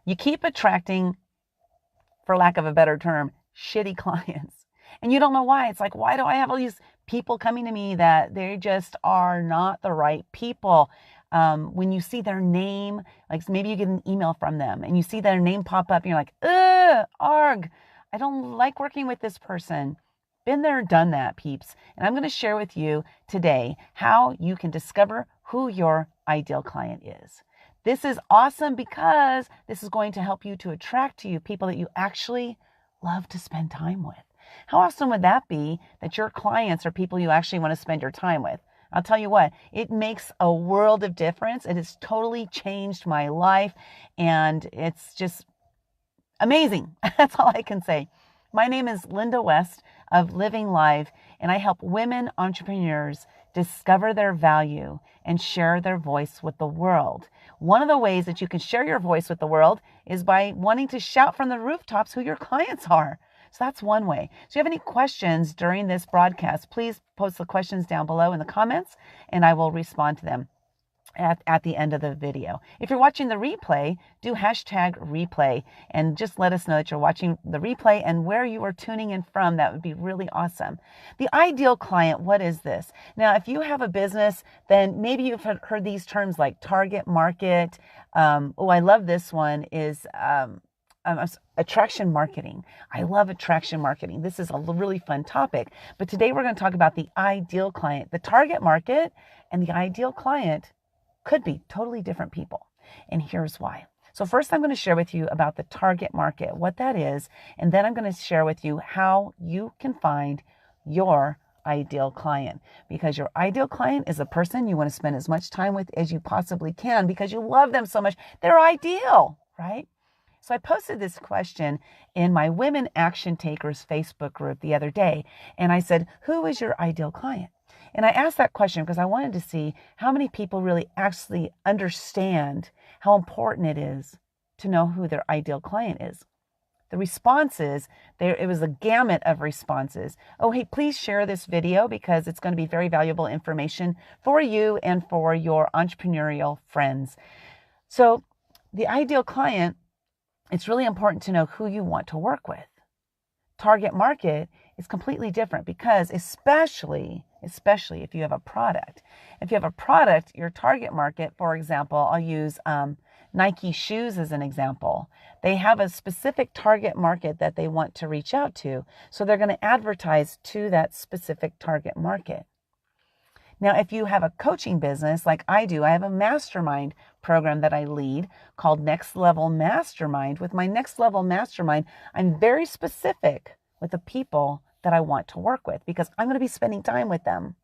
You keep attracting, for lack of a better term, shitty clients. And you don't know why. It's like, why do I have all these people coming to me that they just are not the right people? When you see their name, like maybe you get an email from them and you see their name pop up and you're like, ugh, arg, I don't like working with this person. Been there, done that, peeps. And I'm going to share with you today how you can discover who your ideal client is. This is awesome because this is going to help you to attract to you people that you actually love to spend time with. How awesome would that be that your clients are people you actually want to spend your time with? I'll tell you what, it makes a world of difference. It has totally changed my life, and it's just amazing. That's all I can say. My name is Linda West of Living Live, and I help women entrepreneurs discover their value and share their voice with the world. One of the ways that you can share your voice with the world is by wanting to shout from the rooftops who your clients are. So that's one way. So if you have any questions during this broadcast, please post the questions down below in the comments, and I will respond to them at the end of the video. If you're watching the replay, do hashtag replay and just let us know that you're watching the replay and where you are tuning in from. That would be really awesome. The ideal client, what is this? Now, if you have a business, then maybe you've heard these terms like target market. I love this one is attraction marketing. I love attraction marketing. This is a really fun topic. But today we're going to talk about the ideal client. The target market and the ideal client could be totally different people. And here's why. So first I'm going to share with you about the target market, what that is, and then I'm going to share with you how you can find your ideal client, because your ideal client is a person you want to spend as much time with as you possibly can because you love them so much. They're ideal, right? So I posted this question in my Women Action Takers Facebook group the other day, and I said, who is your ideal client? And I asked that question because I wanted to see how many people really actually understand how important it is to know who their ideal client is. The responses, it was a gamut of responses. Oh, hey, please share this video because it's going to be very valuable information for you and for your entrepreneurial friends. So the ideal client, it's really important to know who you want to work with. Target market is completely different because especially if you have a product. If you have a product, your target market, for example, I'll use Nike shoes as an example. They have a specific target market that they want to reach out to. So they're going to advertise to that specific target market. Now, if you have a coaching business like I do, I have a mastermind program that I lead called Next Level Mastermind. With my Next Level Mastermind, I'm very specific with the people that I want to work with because I'm going to be spending time with them.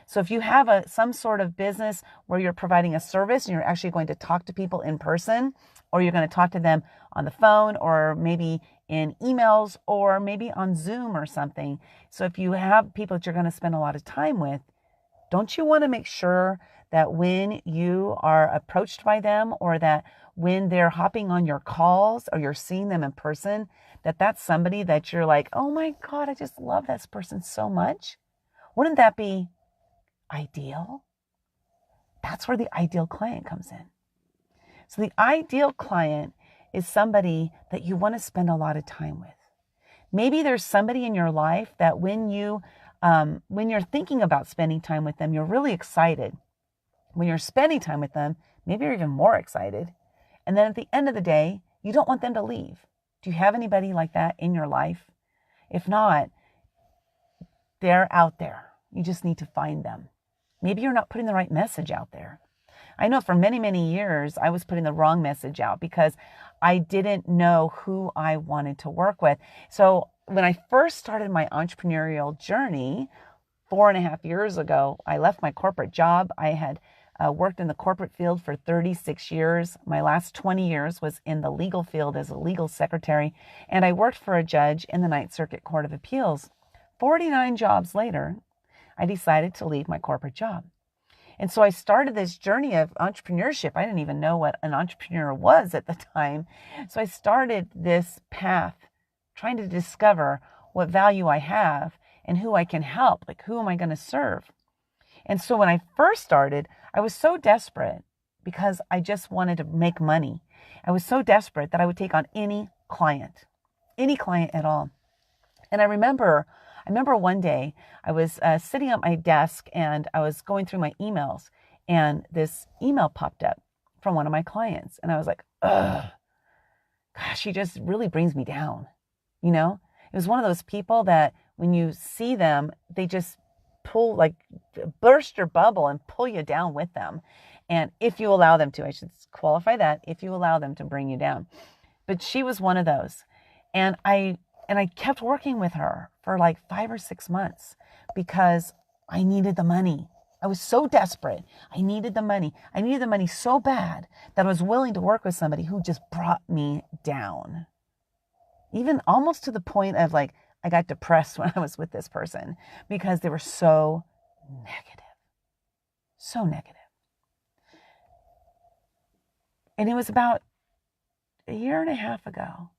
So if you have some sort of business where you're providing a service and you're actually going to talk to people in person, or you're going to talk to them on the phone, or maybe in emails, or maybe on Zoom or something. So if you have people that you're going to spend a lot of time with, don't you want to make sure that when you are approached by them, or that when they're hopping on your calls or you're seeing them in person, that that's somebody that you're like, oh my God, I just love this person so much? Wouldn't that be ideal? That's where the ideal client comes in. So the ideal client is somebody that you want to spend a lot of time with. Maybe there's somebody in your life that when you're thinking about spending time with them, you're really excited. When you're spending time with them, maybe you're even more excited. And then at the end of the day, you don't want them to leave. Do you have anybody like that in your life? If not, they're out there. You just need to find them. Maybe you're not putting the right message out there. I know for many, many years, I was putting the wrong message out because I didn't know who I wanted to work with. So when I first started my entrepreneurial journey 4.5 years ago, I left my corporate job. I had worked in the corporate field for 36 years. My last 20 years was in the legal field as a legal secretary, and I worked for a judge in the Ninth Circuit Court of Appeals. 49 jobs later, I decided to leave my corporate job. And so I started this journey of entrepreneurship. I didn't even know what an entrepreneur was at the time. So I started this path trying to discover what value I have and who I can help, like who am I going to serve? And so when I first started, I was so desperate because I just wanted to make money. I was so desperate that I would take on any client at all. And I remember one day I was sitting at my desk and I was going through my emails, and this email popped up from one of my clients. And I was like, ugh, gosh, she just really brings me down. You know, it was one of those people that when you see them, they just burst your bubble and pull you down with them. And if you allow them to, I should qualify that, if you allow them to bring you down. But she was one of those. And I kept working with her for like 5 or 6 months because I needed the money. I was so desperate. I needed the money. I needed the money so bad that I was willing to work with somebody who just brought me down. Even almost to the point of like, I got depressed when I was with this person because they were so negative. So negative. And it was about a year and a half ago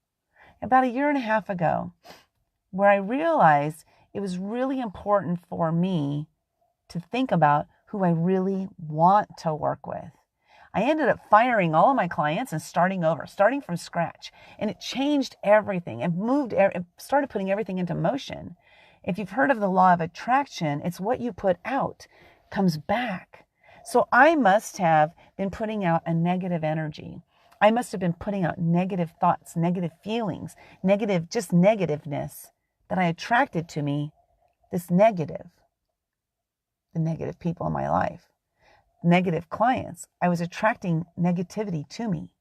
where I realized it was really important for me to think about who I really want to work with. I ended up firing all of my clients and starting from scratch. And it changed everything and it started putting everything into motion. If you've heard of the law of attraction, it's what you put out comes back. So I must have been putting out a negative energy. I must have been putting out negative thoughts, negative feelings, just negativeness that I attracted to me, the negative people in my life, negative clients. I was attracting negativity to me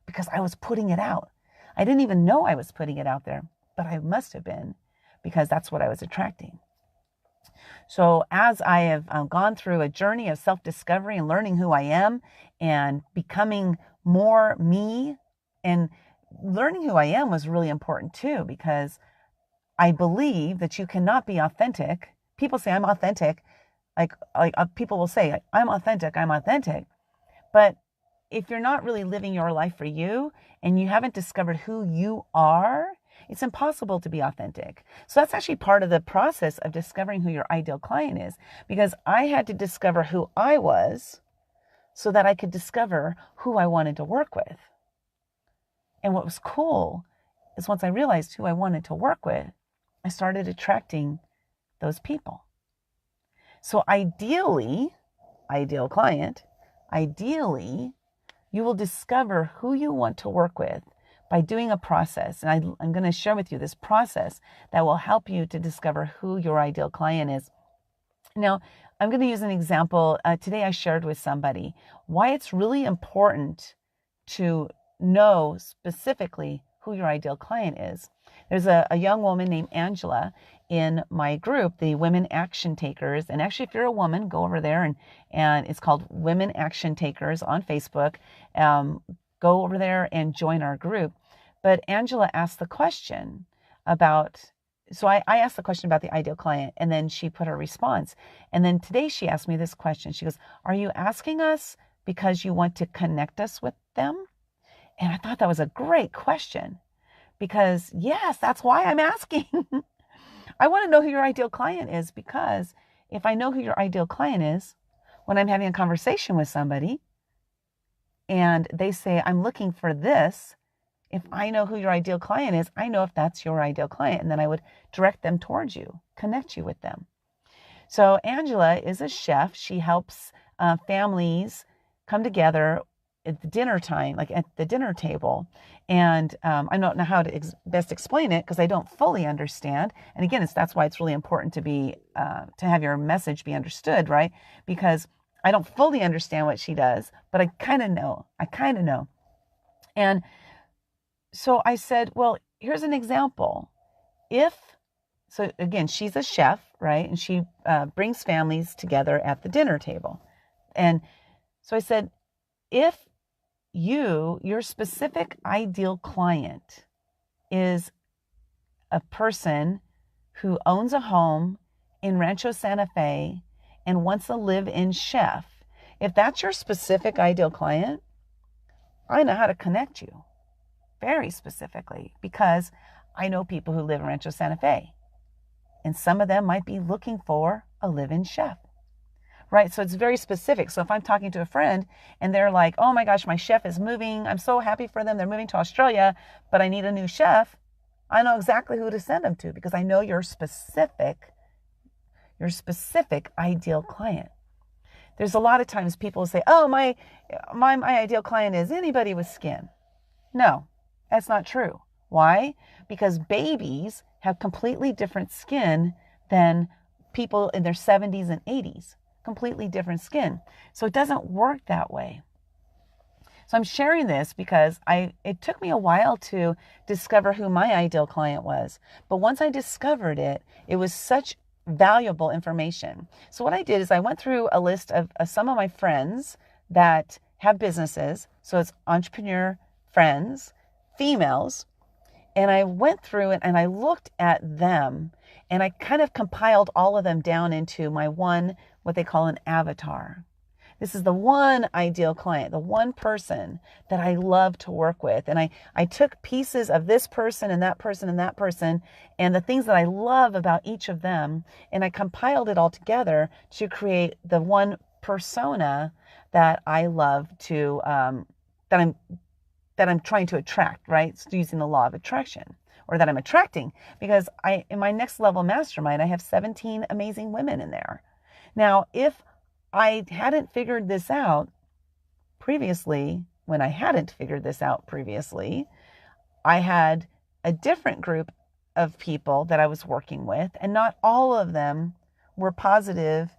because I was putting it out. I didn't even know I was putting it out there, but I must have been, because that's what I was attracting. So as I have gone through a journey of self-discovery and learning who I am and becoming more me, and learning who I am was really important too, because I believe that you cannot be authentic. People say I'm authentic. Like people will say, I'm authentic. But if you're not really living your life for you and you haven't discovered who you are, it's impossible to be authentic. So that's actually part of the process of discovering who your ideal client is, because I had to discover who I was so that I could discover who I wanted to work with. And what was cool is once I realized who I wanted to work with, I started attracting those people. So ideally, ideal client, you will discover who you want to work with by doing a process. And I'm going to share with you this process that will help you to discover who your ideal client is. Now, I'm going to use an example. Today I shared with somebody why it's really important to know specifically who your ideal client is. There's a young woman named Angela in my group, the Women Action Takers. And actually, if you're a woman, go over there and it's called Women Action Takers on Facebook. Go over there and join our group. But Angela asked the question so I asked the question about the ideal client, and then she put her response. And then today she asked me this question. She goes, are you asking us because you want to connect us with them? And I thought that was a great question, because yes, that's why I'm asking. I want to know who your ideal client is, because if I know who your ideal client is, when I'm having a conversation with somebody and they say, I'm looking for this, if I know who your ideal client is, I know if that's your ideal client, and then I would direct them towards you, connect you with them. So Angela is a chef. She helps families come together at the dinner time, like at the dinner table. And I don't know how to best explain it because I don't fully understand. And again, that's why it's really important to have your message be understood, right? Because I don't fully understand what she does, but I kind of know. And so I said, well, here's an example. So again, she's a chef, right? And she brings families together at the dinner table. And so I said, if your specific ideal client is a person who owns a home in Rancho Santa Fe and wants to live in chef, if that's your specific ideal client, I know how to connect you very specifically, because I know people who live in Rancho Santa Fe, and some of them might be looking for a live-in chef, right? So it's very specific. So if I'm talking to a friend and they're like, oh my gosh, my chef is moving. I'm so happy for them. They're moving to Australia, but I need a new chef. I know exactly who to send them to because I know your specific ideal client. There's a lot of times people say, oh, my ideal client is anybody with skin. No, that's not true. Why? Because babies have completely different skin than people in their 70s and 80s. Completely different skin. So it doesn't work that way. So I'm sharing this because it took me a while to discover who my ideal client was. But once I discovered it, it was such valuable information. So what I did is I went through a list of some of my friends that have businesses. So it's entrepreneur friends, females. And I went through it and I looked at them and I kind of compiled all of them down into my one, what they call an avatar. This is the one ideal client, the one person that I love to work with. And I took pieces of this person and that person and that person and the things that I love about each of them, and I compiled it all together to create the one persona that I love to, that I'm trying to attract, right? It's using the law of attraction, or that I'm attracting, because in my next level mastermind, I have 17 amazing women in there. Now, if I hadn't figured this out previously, I had a different group of people that I was working with, and not all of them were positive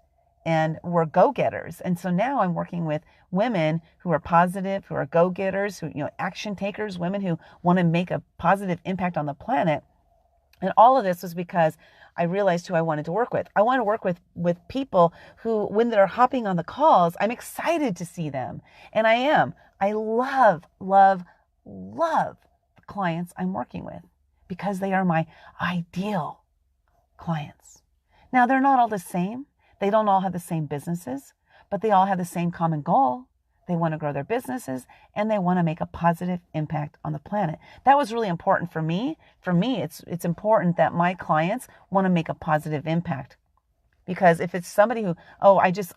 and were go-getters. And so now I'm working with women who are positive, who are go-getters, who, action takers, women who want to make a positive impact on the planet. And all of this was because I realized who I wanted to work with. I want to work with people who, when they're hopping on the calls, I'm excited to see them. And I am. I love, love, love the clients I'm working with because they are my ideal clients. Now, they're not all the same. They don't all have the same businesses, but they all have the same common goal. They want to grow their businesses and they want to make a positive impact on the planet. That was really important for me. For me, it's important that my clients want to make a positive impact. Because if it's somebody who, I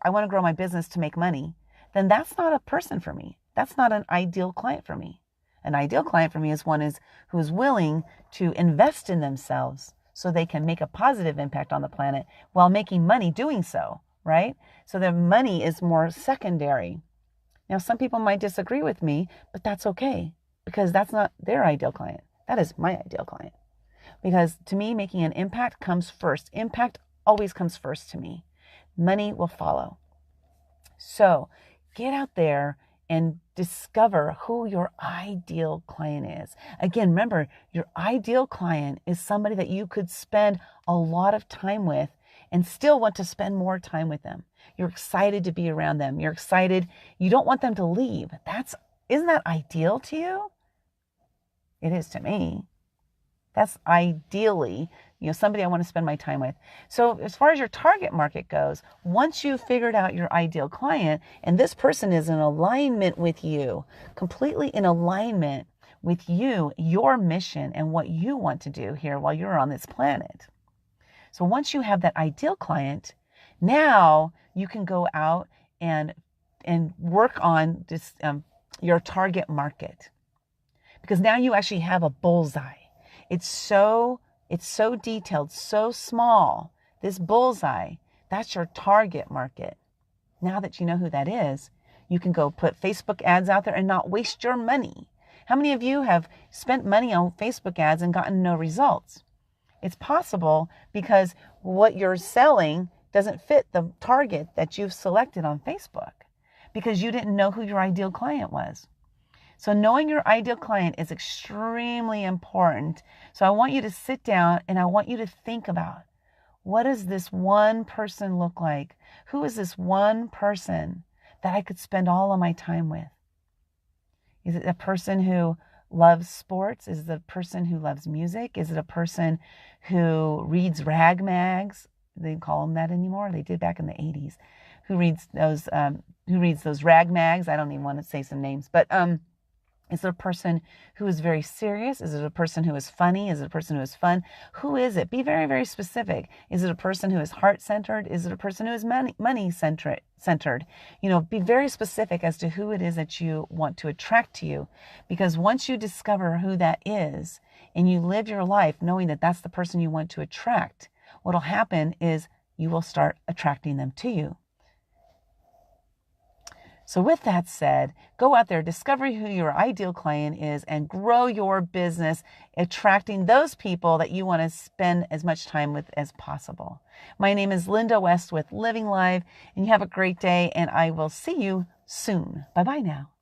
want to grow my business to make money, then that's not a person for me. That's not an ideal client for me. An ideal client for me is one who is willing to invest in themselves so they can make a positive impact on the planet while making money doing so, right? So their money is more secondary. Now, some people might disagree with me, but that's okay because that's not their ideal client. That is my ideal client. Because to me, making an impact comes first. Impact always comes first to me. Money will follow. So get out there and discover who your ideal client is. Again, remember, your ideal client is somebody that you could spend a lot of time with and still want to spend more time with them. You're excited to be around them. You're excited. You don't want them to leave. Isn't that ideal to you? It is to me. That's ideally, somebody I want to spend my time with. So as far as your target market goes, once you've figured out your ideal client, and this person is in alignment with you, completely in alignment with you, your mission, and what you want to do here while you're on this planet. So once you have that ideal client, now you can go out and work on this, your target market, because now you actually have a bullseye. It's so detailed, so small. This bullseye, that's your target market. Now that you know who that is, you can go put Facebook ads out there and not waste your money. How many of you have spent money on Facebook ads and gotten no results? It's possible because what you're selling doesn't fit the target that you've selected on Facebook because you didn't know who your ideal client was. So knowing your ideal client is extremely important. So I want you to sit down and I want you to think about, what does this one person look like? Who is this one person that I could spend all of my time with? Is it a person who loves sports? Is it a person who loves music? Is it a person who reads rag mags? They don't call them that anymore. They did back in the 80s. Who reads those rag mags? I don't even want to say some names, but Is it a person who is very serious? Is it a person who is funny? Is it a person who is fun? Who is it? Be very, very specific. Is it a person who is heart-centered? Is it a person who is money-centered? Be very specific as to who it is that you want to attract to you. Because once you discover who that is and you live your life knowing that that's the person you want to attract, what will happen is you will start attracting them to you. So with that said, go out there, discover who your ideal client is, and grow your business, attracting those people that you want to spend as much time with as possible. My name is Linda West with Living Live, and you have a great day, and I will see you soon. Bye-bye now.